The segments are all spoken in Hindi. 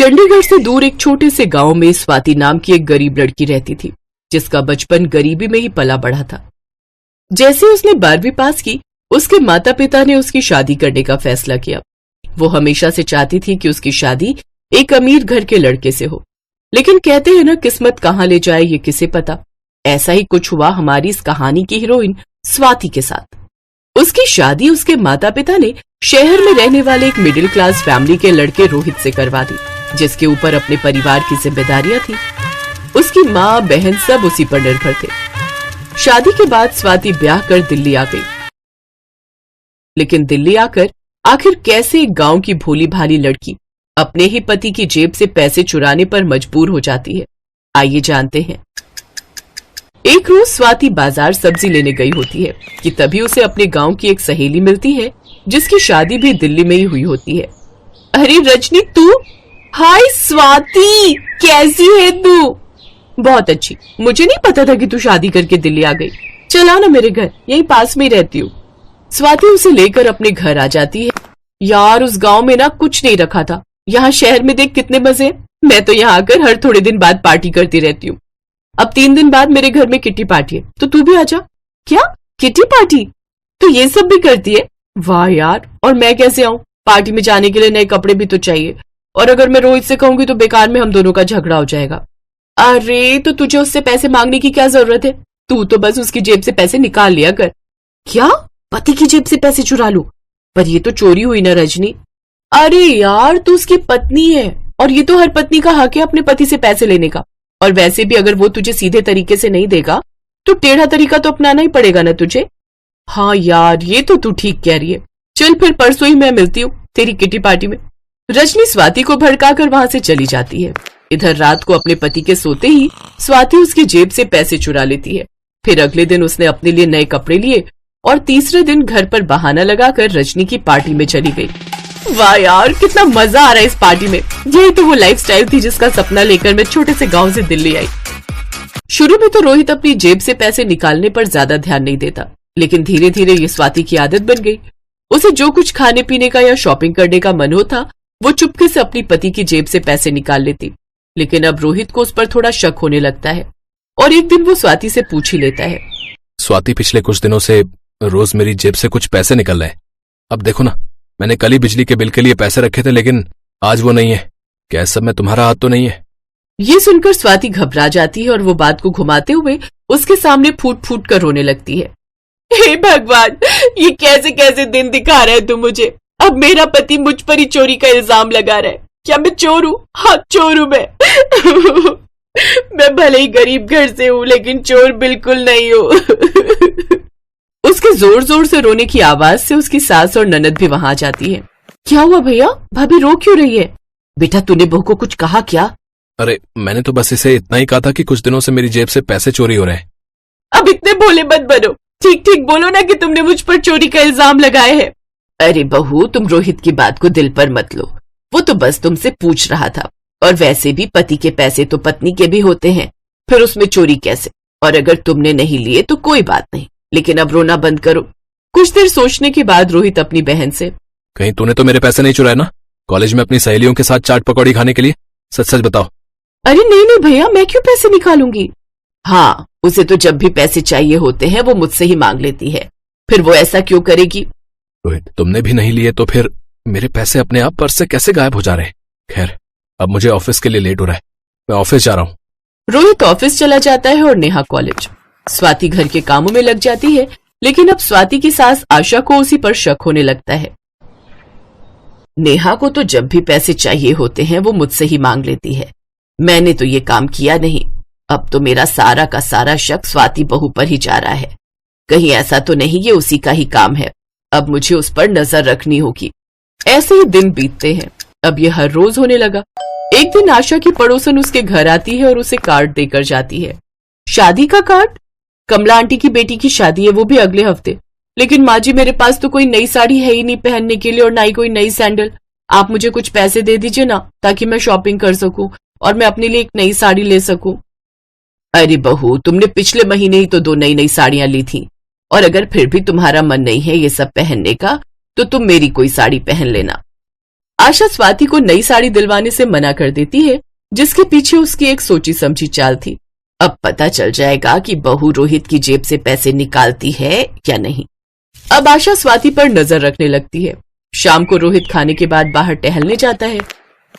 चंडीगढ़ से दूर एक छोटे से गांव में स्वाति नाम की एक गरीब लड़की रहती थी, जिसका बचपन गरीबी में ही पला बढ़ा था। जैसे उसने 12वीं पास की, उसके माता पिता ने उसकी शादी करने का फैसला किया। वो हमेशा से चाहती थी कि उसकी शादी एक अमीर घर के लड़के से हो, लेकिन कहते हैं ना, किस्मत कहाँ ले जाए ये किसे पता। ऐसा ही कुछ हुआ हमारी इस कहानी की हीरोइन स्वाति के साथ। उसकी शादी उसके माता पिता ने शहर में रहने वाले एक मिडिल क्लास फैमिली के लड़के रोहित से करवा दी, जिसके ऊपर अपने परिवार की जिम्मेदारियां थी। उसकी माँ बहन सब उसी पर निर्भर थे। शादी के बाद स्वाति ब्याह कर दिल्ली आ गई, लेकिन दिल्ली आकर आखिर कैसे एक गांव की भोली भाली लड़की अपने ही पति की जेब से पैसे चुराने पर मजबूर हो जाती है, आइए जानते हैं। एक रोज स्वाति बाजार सब्जी लेने गई होती है कि तभी उसे अपने गांव की एक सहेली मिलती है, जिसकी शादी भी दिल्ली में ही हुई होती है। अरे रजनी, तू? हाय स्वाति, कैसी है तू? बहुत अच्छी। मुझे नहीं पता था कि तू शादी करके दिल्ली आ गई। चला ना मेरे घर, यहीं पास में ही रहती हूँ। स्वाति उसे लेकर अपने घर आ जाती है। यार, उस गांव में ना कुछ नहीं रखा था। यहाँ शहर में देख कितने मजे। मैं तो यहाँ आकर हर थोड़े दिन बाद पार्टी करती रहती हूँ। अब 3 दिन बाद मेरे घर में किट्टी पार्टी है, तो तू भी आजा। क्या किट्टी पार्टी? तो ये सब भी करती है? वाह यार, और मैं कैसे आऊं? पार्टी में जाने के लिए नए कपड़े भी तो चाहिए, और अगर मैं रोहित से कहूंगी तो बेकार में हम दोनों का झगड़ा हो जाएगा। अरे तो तुझे उससे पैसे मांगने की क्या जरूरत है? तू तो बस उसकी जेब से पैसे निकाल लिया कर। क्या? पति की जेब से पैसे चुरा लूं? पर ये तो चोरी हुई ना रजनी। अरे यार, तू उसकी पत्नी है, और ये तो हर पत्नी का हक है अपने पति से पैसे लेने का। और वैसे भी अगर वो तुझे सीधे तरीके से नहीं देगा तो टेढ़ा तरीका तो अपनाना ही पड़ेगा ना तुझे। हाँ यार, ये तो तू ठीक कह रही है। चल फिर परसों ही मैं मिलती हूँ तेरी किटी पार्टी में। रजनी स्वाति को भड़काकर वहां से चली जाती है। इधर रात को अपने पति के सोते ही स्वाति उसकी जेब से पैसे चुरा लेती है। फिर अगले दिन उसने अपने लिए नए कपड़े लिए और तीसरे दिन घर पर बहाना लगाकर रजनी की पार्टी में चली गई। वाह यार, कितना मजा आ रहा है इस पार्टी में। यही तो वो लाइफस्टाइल थी जिसका सपना लेकर मैं छोटे से गांव से दिल्ली आई। शुरू में तो रोहित अपनी जेब से पैसे निकालने पर ज्यादा ध्यान नहीं देता, लेकिन धीरे धीरे ये स्वाति की आदत बन गई। उसे जो कुछ खाने पीने का या शॉपिंग करने का मन होता, वो चुपके से अपनी पति की जेब से पैसे निकाल लेती। लेकिन अब रोहित को उस पर थोड़ा शक होने लगता है, और एक दिन वो स्वाति से पूछ ही लेता है। स्वाति, पिछले कुछ दिनों से रोज मेरी जेब से कुछ पैसे निकल रहे हैं। अब देखो ना, मैंने कल ही बिजली के बिल के लिए पैसे रखे थे, लेकिन आज वो नहीं है। क्या इस सब में तुम्हारा हाथ तो नहीं है? ये सुनकर स्वाति घबरा जाती है और वो बात को घुमाते हुए उसके सामने फूट फूट कर रोने लगती है। हे भगवान, ये कैसे कैसे दिन दिखा रहा है तू मुझे। अब मेरा पति मुझ पर ही चोरी का इल्जाम लगा रहा है। क्या मैं चोर हूँ? हाँ, चोर हूँ मैं। मैं भले ही गरीब घर से हूँ, लेकिन चोर बिल्कुल नहीं हूँ। उसके जोर जोर से रोने की आवाज से उसकी सास और ननद भी वहां आ जाती है। क्या हुआ भैया? भाभी रो क्यों रही है? बेटा, तूने बहू को कुछ कहा क्या? अरे मैंने तो बस इसे इतना ही कहा था कि कुछ दिनों से मेरी जेब से पैसे चोरी हो रहे हैं। अब इतने भोले मत बनो, ठीक ठीक बोलो ना कि तुमने मुझ पर चोरी का इल्जाम लगाया है। अरे बहू, तुम रोहित की बात को दिल पर मत लो। वो तो बस तुमसे पूछ रहा था, और वैसे भी पति के पैसे तो पत्नी के भी होते हैं, फिर उसमें चोरी कैसे? और अगर तुमने नहीं लिए तो कोई बात नहीं, लेकिन अब रोना बंद करो। कुछ देर सोचने के बाद रोहित अपनी बहन से, कहीं तूने तो मेरे पैसे नहीं चुराए ना कॉलेज में अपनी सहेलियों के साथ चाट पकौड़ी खाने के लिए? सच सच बताओ। अरे नहीं नहीं भैया, मैं क्यों पैसे निकालूंगी? हाँ, उसे तो जब भी पैसे चाहिए होते हैं वो मुझसे ही मांग लेती है, फिर वो ऐसा क्यों करेगी? रोहित, तुमने भी नहीं लिए तो फिर मेरे पैसे अपने आप पर्स से कैसे गायब हो जा रहे हैं? खैर, अब मुझे ऑफिस के लिए लेट हो रहा है, मैं ऑफिस जा रहा हूँ। रोहित ऑफिस चला जाता है और नेहा कॉलेज। स्वाति घर के कामों में लग जाती है, लेकिन अब स्वाति की सास आशा को उसी पर शक होने लगता है। नेहा को तो जब भी पैसे चाहिए होते हैं वो मुझसे ही मांग लेती है। मैंने तो ये काम किया नहीं। अब तो मेरा सारा का सारा शक स्वाति बहू पर ही जा रहा है। कहीं ऐसा तो नहीं ये उसी का ही काम है। अब मुझे उस पर नजर रखनी होगी। ऐसे ही दिन बीतते हैं। अब ये हर रोज होने लगा। एक दिन आशा की पड़ोसन उसके घर आती है और उसे कार्ड देकर जाती है। शादी का कार्ड? कमला आंटी की बेटी की शादी है, वो भी अगले हफ्ते। लेकिन माँ जी, मेरे पास तो कोई नई साड़ी है ही नहीं पहनने के लिए, और ना ही कोई नई सैंडल। आप मुझे कुछ पैसे दे दीजिए ना, ताकि मैं शॉपिंग कर सकूं और मैं अपने लिए एक नई साड़ी ले सकूं। अरे बहू, तुमने पिछले महीने ही तो 2 नई नई साड़ियां ली थी, और अगर फिर भी तुम्हारा मन नहीं है ये सब पहनने का, तो तुम मेरी कोई साड़ी पहन लेना। आशा स्वाति को नई साड़ी दिलवाने से मना कर देती है, जिसके पीछे उसकी एक सोची समझी चाल थी। अब पता चल जाएगा कि बहू रोहित की जेब से पैसे निकालती है या नहीं। अब आशा स्वाति पर नजर रखने लगती है। शाम को रोहित खाने के बाद बाहर टहलने जाता है।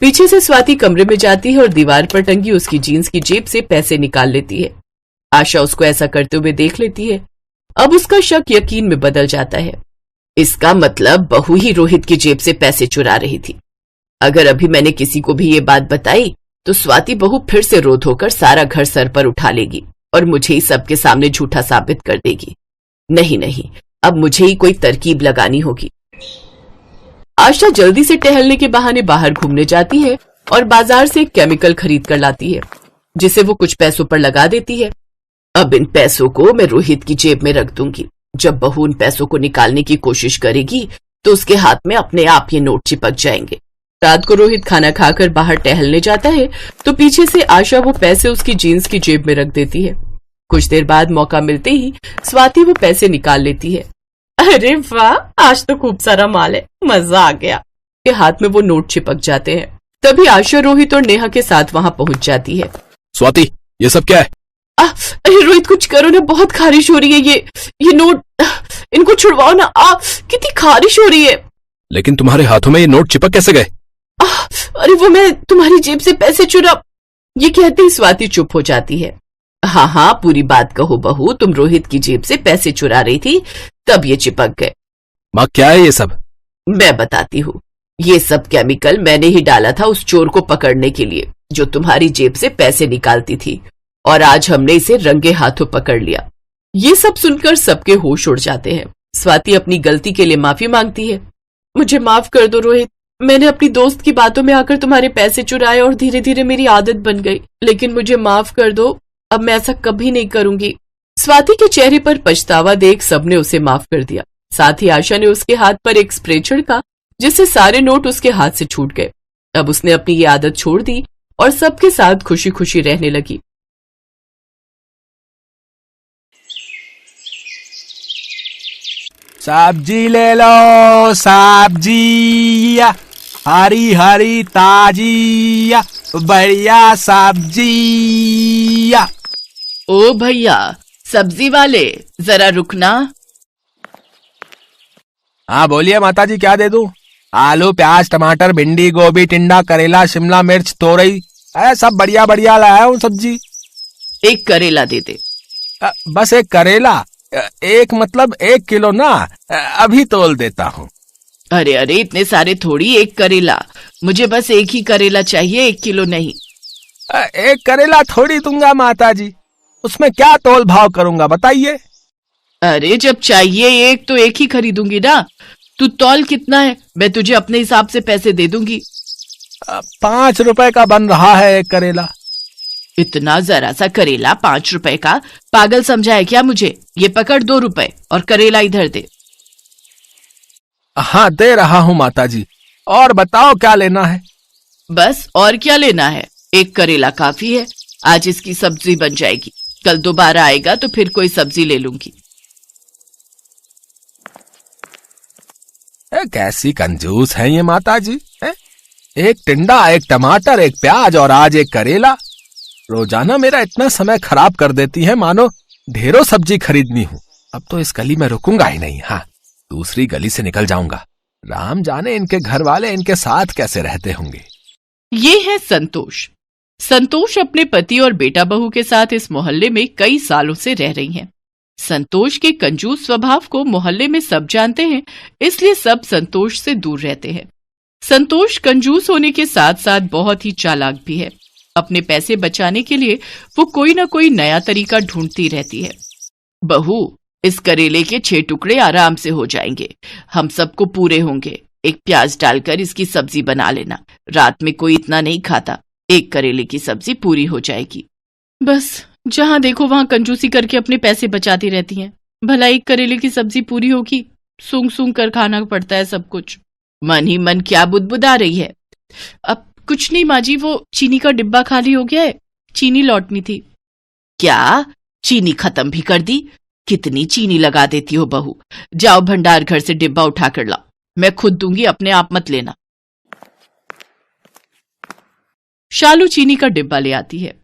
पीछे से स्वाति कमरे में जाती है और दीवार पर टंगी उसकी जीन्स की जेब से पैसे निकाल लेती है। आशा उसको ऐसा करते हुए देख लेती है। अब उसका शक यकीन में बदल जाता है। इसका मतलब बहू ही रोहित की जेब से पैसे चुरा रही थी। अगर अभी मैंने किसी को भी ये बात बताई तो स्वाति बहू फिर से रोध होकर सारा घर सर पर उठा लेगी और मुझे ही सबके सामने झूठा साबित कर देगी। नहीं, अब मुझे ही कोई तरकीब लगानी होगी। आशा जल्दी से टहलने के बहाने बाहर घूमने जाती है और बाजार से एक केमिकल खरीद कर लाती है, जिसे वो कुछ पैसों पर लगा देती है। अब इन पैसों को मैं रोहित की जेब में रख दूंगी। जब बहू उन पैसों को निकालने की कोशिश करेगी तो उसके हाथ में अपने आप ये नोट चिपक जाएंगे। रात को रोहित खाना खाकर बाहर टहलने जाता है तो पीछे से आशा वो पैसे उसकी जीन्स की जेब में रख देती है। कुछ देर बाद मौका मिलते ही स्वाति वो पैसे निकाल लेती है। अरे वाह, आज तो खूब सारा माल है, मजा आ गया। के हाथ में वो नोट चिपक जाते हैं। तभी आशा रोहित और नेहा के साथ वहां पहुंच जाती है। स्वाति, ये सब क्या है? अरे रोहित, कुछ करो ना, बहुत खारिश हो रही है। ये नोट, इनको छुड़वाओ ना। कितनी खारिश हो रही है। लेकिन तुम्हारे हाथों में ये नोट चिपक कैसे गए? अरे वो मैं तुम्हारी जेब से पैसे चुरा। ये कहते ही स्वाति चुप हो जाती है। हाँ, पूरी बात कहो बहू, तुम रोहित की जेब से पैसे चुरा रही थी, तब ये चिपक गए। माँ, क्या है ये सब? मैं बताती हूँ। ये सब केमिकल मैंने ही डाला था उस चोर को पकड़ने के लिए, जो तुम्हारी जेब से पैसे निकालती थी, और आज हमने इसे रंगे हाथों पकड़ लिया। ये सब सुनकर सबके होश उड़ जाते हैं। स्वाति अपनी गलती के लिए माफी मांगती है। मुझे माफ कर दो रोहित, मैंने अपनी दोस्त की बातों में आकर तुम्हारे पैसे चुराए और धीरे धीरे मेरी आदत बन गई। लेकिन मुझे माफ कर दो, अब मैं ऐसा कभी नहीं करूंगी। स्वाति के चेहरे पर पछतावा देख सबने उसे माफ कर दिया। साथ ही आशा ने उसके हाथ पर एक स्प्रे छिड़का, जिससे सारे नोट उसके हाथ से छूट गए। अब उसने अपनी ये आदत छोड़ दी और सबके साथ खुशी खुशी रहने लगी। सब्जी ले लो, सब्जी हरी हरी ताजी बढ़िया सब्जी। ओ भैया, सब्जी वाले, जरा रुकना। हाँ बोलिए माताजी, क्या दे दूं? आलू, प्याज, टमाटर, भिंडी, गोभी, टिंडा, करेला, शिमला मिर्च, तोरई, सब बढ़िया बढ़िया लाया हूँ सब्जी। एक करेला दे दे। बस एक करेला? एक मतलब 1 किलो ना, अभी तोल देता हूँ। अरे इतने सारे थोड़ी, एक करेला। मुझे बस एक ही करेला चाहिए, 1 किलो नहीं। एक करेला थोड़ी दूंगा माताजी, उसमें क्या तोल भाव करूंगा बताइए। अरे जब चाहिए एक तो एक ही खरीदूंगी ना। तू तौल कितना है, मैं तुझे अपने हिसाब से पैसे दे दूंगी। 5 रुपए का बन रहा है एक करेला। इतना जरा सा करेला 5 रुपए का? पागल समझा है क्या मुझे? ये पकड़ 2 रुपए और करेला इधर दे। हाँ दे रहा हूँ माताजी, और बताओ क्या लेना है? बस और क्या लेना है, एक करेला काफी है। आज इसकी सब्जी बन जाएगी, कल दोबारा आएगा तो फिर कोई सब्जी ले लूंगी। कैसी कंजूस है ये माताजी। एक टिंडा, एक टमाटर, एक प्याज और आज एक करेला। रोजाना मेरा इतना समय खराब कर देती है, मानो ढेरों सब्जी खरीदनी हूँ। अब तो इस गली में रुकूंगा ही नहीं। हाँ, दूसरी गली से निकल जाऊंगा। राम जाने इनके घर वाले इनके साथ कैसे रहते होंगे। ये है संतोष। संतोष अपने पति और बेटा बहू के साथ इस मोहल्ले में कई सालों से रह रही हैं। संतोष के कंजूस स्वभाव को मोहल्ले में सब जानते हैं, इसलिए सब संतोष से दूर रहते हैं। संतोष कंजूस होने के साथ साथ बहुत ही चालाक भी है। अपने पैसे बचाने के लिए वो कोई ना कोई नया तरीका ढूंढती रहती है। बहू, इस करेले के 6 टुकड़े आराम से हो जाएंगे, हम सबको पूरे होंगे। एक प्याज डालकर इसकी सब्जी बना लेना, रात में कोई इतना नहीं खाता। एक करेले की सब्जी पूरी हो जाएगी। बस जहां देखो वहां कंजूसी करके अपने पैसे बचाती रहती हैं। भला एक करेले की सब्जी पूरी होगी, सूंघ सूंघ कर खाना पड़ता है सब कुछ। मन ही मन क्या बुदबुदा रही है। अब कुछ नहीं माँ जी, वो चीनी का डिब्बा खाली हो गया है, चीनी लौटनी थी। क्या चीनी खत्म भी कर दी? कितनी चीनी लगा देती हो बहू। जाओ भंडार घर से डिब्बा उठा कर लाओ, मैं खुद दूंगी, अपने आप मत लेना। शालू चीनी का डिब्बा ले आती है।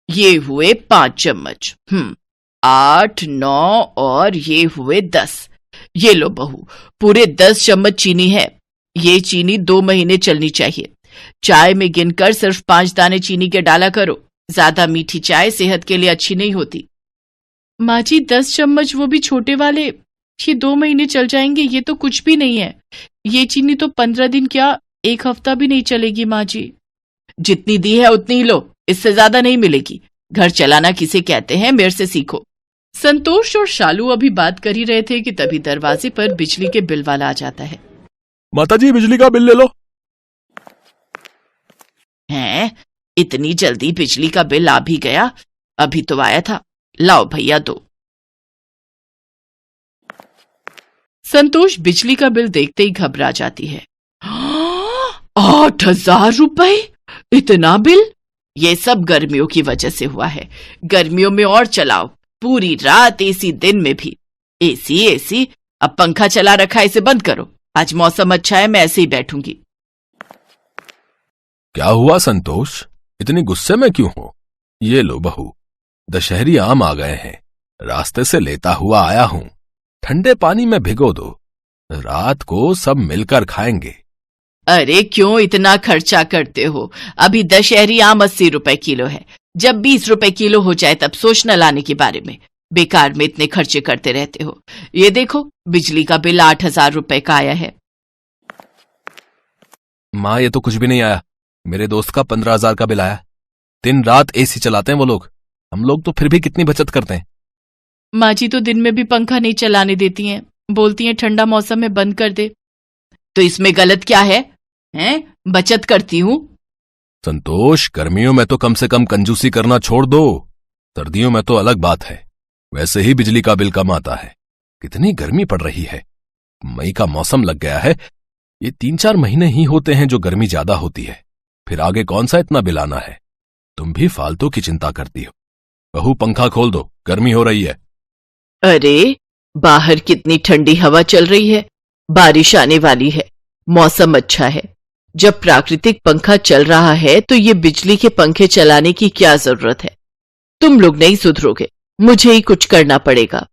ये हुए 5 चम्मच, 8, 9 और ये हुए 10। ये लो बहू, पूरे 10 चम्मच चीनी है। ये चीनी 2 महीने चलनी चाहिए। चाय में गिनकर सिर्फ 5 दाने चीनी के डाला करो। ज्यादा मीठी चाय सेहत के लिए अच्छी नहीं होती। माँ जी 10 चम्मच, वो भी छोटे वाले, ये 2 महीने चल जाएंगे। ये तो कुछ भी नहीं है। ये चीनी तो 15 दिन क्या 1 हफ्ता भी नहीं चलेगी माँ जी। जितनी दी है उतनी ही लो, इससे ज्यादा नहीं मिलेगी। घर चलाना किसे कहते हैं, मेरे से सीखो। संतोष और शालू अभी बात कर ही रहे थे कि तभी दरवाजे पर बिजली के बिल वाला आ जाता है। माताजी बिजली का बिल ले लो। हैं, इतनी जल्दी बिजली का बिल आ भी गया? अभी तो आया था। लाओ भैया दो। संतोष बिजली का बिल देखते ही घबरा जाती है। 8,000 रुपए, इतना बिल? ये सब गर्मियों की वजह से हुआ है। गर्मियों में और चलाओ, पूरी रात एसी, दिन में भी एसी एसी। अब पंखा चला रखा है, इसे बंद करो। आज मौसम अच्छा है, मैं ऐसे ही बैठूंगी। क्या हुआ संतोष, इतनी गुस्से में क्यों हो? ये लो बहू, दशहरी आम आ गए हैं, रास्ते से लेता हुआ आया हूं। ठंडे पानी में भिगो दो, रात को सब मिलकर खाएंगे। अरे क्यों इतना खर्चा करते हो? अभी दशहरी आम 80 रुपए किलो है। जब 20 रुपए किलो हो जाए तब सोचना लाने के बारे में। बेकार में इतने खर्चे करते रहते हो। ये देखो, बिजली का बिल 8,000 रुपए का आया है। माँ ये तो कुछ भी नहीं आया। मेरे दोस्त का 15,000 का बिल आया। दिन रात एसी चलाते हैं वो लोग, हम लोग तो फिर भी कितनी बचत करते हैं। माँ जी तो दिन में भी पंखा नहीं चलाने देती हैं, बोलती हैं ठंडा मौसम में बंद कर दे। तो इसमें गलत क्या है? बचत करती हूँ। संतोष, गर्मियों में तो कम से कम कंजूसी करना छोड़ दो, सर्दियों में तो अलग बात है। वैसे ही बिजली का बिल कम आता है। कितनी गर्मी पड़ रही है, मई का मौसम लग गया है। ये 3-4 महीने ही होते हैं जो गर्मी ज्यादा होती है, फिर आगे कौन सा इतना बिल आना है। तुम भी फालतू की चिंता करती हो। बहू पंखा खोल दो, गर्मी हो रही है। अरे बाहर कितनी ठंडी हवा चल रही है, बारिश आने वाली है, मौसम अच्छा है। जब प्राकृतिक पंखा चल रहा है तो ये बिजली के पंखे चलाने की क्या जरूरत है? तुम लोग नहीं सुधरोगे, मुझे ही कुछ करना पड़ेगा।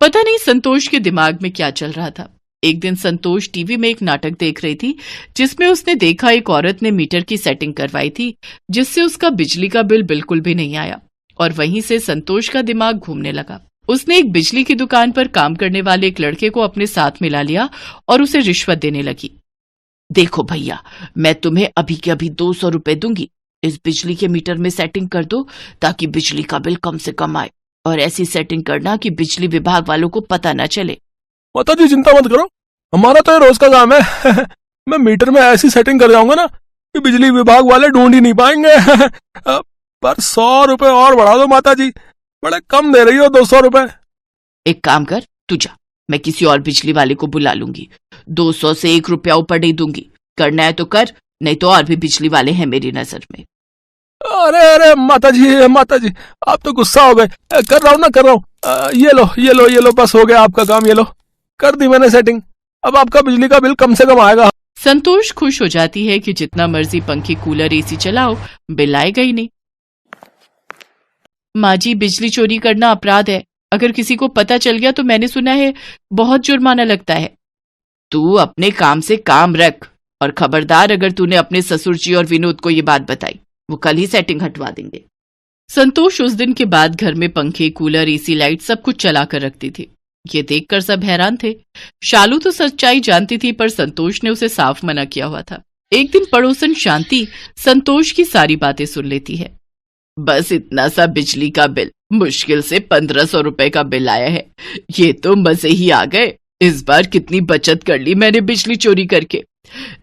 पता नहीं संतोष के दिमाग में क्या चल रहा था। एक दिन संतोष टीवी में एक नाटक देख रही थी जिसमें उसने देखा एक औरत ने मीटर की सेटिंग करवाई थी, जिससे उसका बिजली का बिल बिल्कुल भी नहीं आया। और वहीं से संतोष का दिमाग घूमने लगा। उसने एक बिजली की दुकान पर काम करने वाले एक लड़के को अपने साथ मिला लिया और उसे रिश्वत देने लगी। देखो भैया, मैं तुम्हें अभी के अभी 200 रुपए दूंगी, इस बिजली के मीटर में सेटिंग कर दो ताकि बिजली का बिल कम से कम आए। और ऐसी सेटिंग करना कि बिजली विभाग वालों को पता न चले। माताजी चिंता मत करो, हमारा तो ये रोज का काम है। मैं मीटर में ऐसी सेटिंग कर जाऊंगा ना कि बिजली विभाग वाले ढूंढ ही नहीं पाएंगे। पर 100 रुपए और बढ़ा दो माताजी, बड़े कम दे रही हो 200 रुपए। एक काम कर, तू जा, मैं किसी और बिजली वाले को बुला लूंगी। 200 से 1 रुपया ऊपर नहीं दूंगी। करना है तो कर, नहीं तो और भी बिजली वाले हैं मेरी नजर में। अरे अरे माताजी आप तो गुस्सा हो गए। कर रहा हूँ ना, कर रहा हूँ। ये लो, बस हो गया आपका काम। ये लो, कर दी मैंने सेटिंग। अब आपका बिजली का बिल कम से कम आएगा। संतोष खुश हो जाती है कि जितना मर्जी पंखे, कूलर, एसी चलाओ, बिल आएगा ही नहीं। माँ जी, बिजली चोरी करना अपराध है। अगर किसी को पता चल गया तो मैंने सुना है बहुत जुर्माना लगता है। तू अपने काम से काम रख, और खबरदार अगर तूने अपने ससुर जी और विनोद को ये बात बताई, वो कल ही सेटिंग हटवा देंगे। संतोष उस दिन के बाद घर में पंखे, कूलर, एसी, लाइट सब कुछ चला कर रखती थी। ये देखकर सब हैरान थे। शालू तो सच्चाई जानती थी, पर संतोष ने उसे साफ मना किया हुआ था। एक दिन पड़ोसन शांति संतोष की सारी बातें सुन लेती है। बस इतना सा बिजली का बिल, मुश्किल से 1500 रुपए का बिल आया है। ये तो मजे ही आ गए। इस बार कितनी बचत कर ली मैंने बिजली चोरी करके।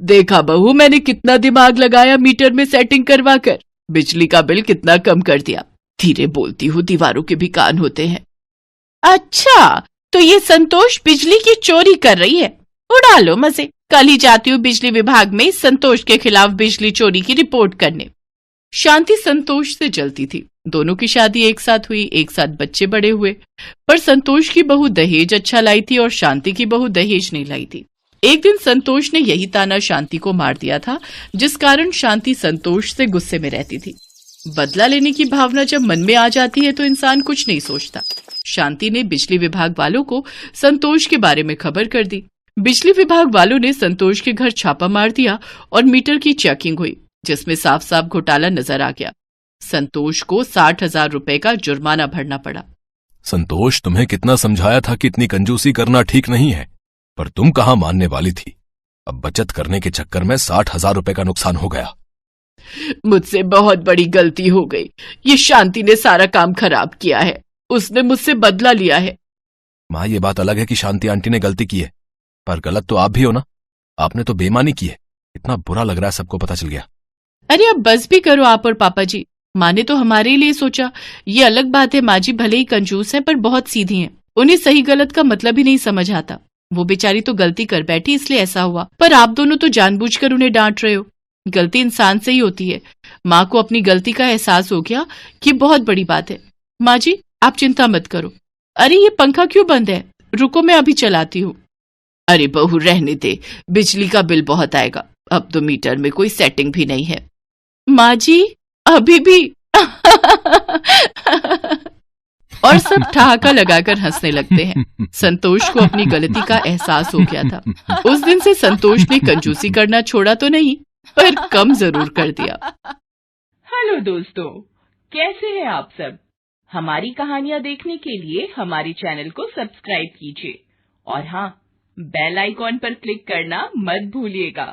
देखा बहू, मैंने कितना दिमाग लगाया मीटर में सेटिंग करवा कर, बिजली का बिल कितना कम कर दिया। धीरे बोलती हूँ, दीवारों के भी कान होते हैं। अच्छा, तो ये संतोष बिजली की चोरी कर रही है। उड़ा लो मजे। कल ही जाती हूँ बिजली विभाग में संतोष के खिलाफ बिजली चोरी की रिपोर्ट करने। शांति संतोष से जलती थी। दोनों की शादी एक साथ हुई, एक साथ बच्चे बड़े हुए, पर संतोष की बहू दहेज अच्छा लाई थी और शांति की बहू दहेज नहीं लाई थी। एक दिन संतोष ने यही ताना शांति को मार दिया था, जिस कारण शांति संतोष से गुस्से में रहती थी। बदला लेने की भावना जब मन में आ जाती है तो इंसान कुछ नहीं सोचता। शांति ने बिजली विभाग वालों को संतोष के बारे में खबर कर दी। बिजली विभाग वालों ने संतोष के घर छापा मार दिया और मीटर की चेकिंग हुई, जिसमें साफ साफ घोटाला नजर आ गया। संतोष को 60,000 रुपए का जुर्माना भरना पड़ा। संतोष, तुम्हें कितना समझाया था कि इतनी कंजूसी करना ठीक नहीं है, पर तुम कहाँ मानने वाली थी। अब बचत करने के चक्कर में 60,000 रुपए का नुकसान हो गया। मुझसे बहुत बड़ी गलती हो गई। ये शांति ने सारा काम खराब किया है। उसने मुझसे बदला लिया है। माँ, ये बात अलग है कि शांति आंटी ने गलती की है, पर गलत तो आप भी हो ना। आपने तो बेईमानी की है। इतना बुरा लग रहा है, सबको पता चल गया। अरे अब बस भी करो आप और पापा जी। माँ ने तो हमारे लिए सोचा। ये अलग बात है, माँ जी भले ही कंजूस है पर बहुत सीधी हैं। उन्हें सही गलत का मतलब ही नहीं समझ आता। वो बेचारी तो गलती कर बैठी इसलिए ऐसा हुआ, पर आप दोनों तो जानबूझकर उन्हें डांट रहे हो। गलती इंसान से ही होती है। माँ को अपनी गलती का एहसास हो गया कि बहुत बड़ी बात है। माँ जी आप चिंता मत करो। अरे ये पंखा क्यों बंद है? रुको मैं अभी चलाती हूँ। अरे बहू रहने दे, बिजली का बिल बहुत आएगा। अब तो मीटर में कोई सेटिंग भी नहीं है। माँ जी अभी भी और सब ठहाका लगाकर हंसने लगते हैं। संतोष को अपनी गलती का एहसास हो गया था। उस दिन से संतोष ने कंजूसी करना छोड़ा तो नहीं, पर कम जरूर कर दिया। हेलो दोस्तों, कैसे हैं आप सब? हमारी कहानियां देखने के लिए हमारे चैनल को सब्सक्राइब कीजिए और हाँ, बेल आइकॉन पर क्लिक करना मत भूलिएगा।